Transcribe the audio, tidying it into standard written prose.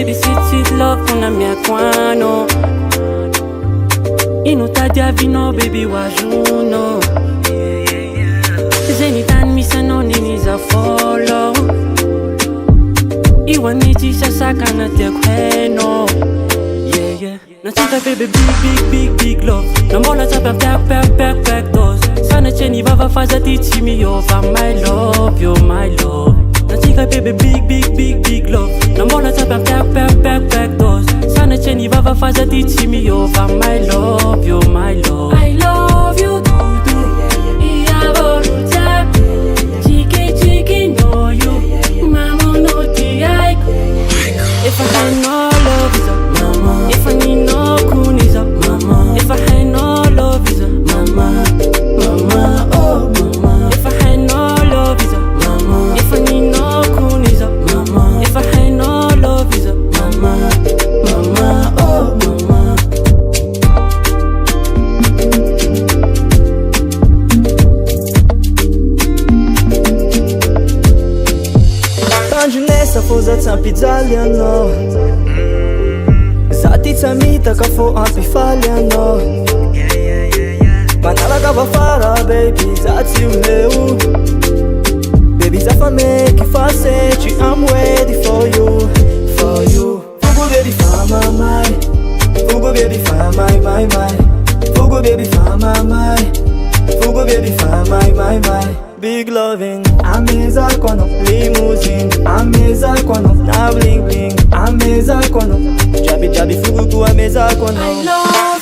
baby, sweet love, kuna miakwano. Inutadia vino, baby, wajuno. Zenitan misano, niniza follow. Iwaniti sasaka na tekweno. Yeah. Natika baby, big love. Namola tapa back doors. Sana cheni vava faza teach me over my love, you're my love. Natika baby, big love. Namola tapa back doors. Sana cheni vava faza teach me over my love, you're my love. I love you, Iyaboruta. Chiki, know you. Mama no tiako. If I had no love, is a mama. If I need no kun, is a mama. If I had no love, is a mama. Oh mama. If I had no love, is a mama. If I need no kun, is a mama. If I had no love, is a mama. Oh mama. Tanjunesa foza tsampijaliano. Zati tsamita ka fo ampifaliano. Manalaga vafara baby zati uleu. Baby zafa make you faseti, I'm ready for you. Fugo baby fama my. Fugo baby fama my. Fugo baby fama my. Fugo baby fama my. Big loving, ameza kono limousine, ameza kono na bling bling, ameza kono jabi fugu ameza kono. I love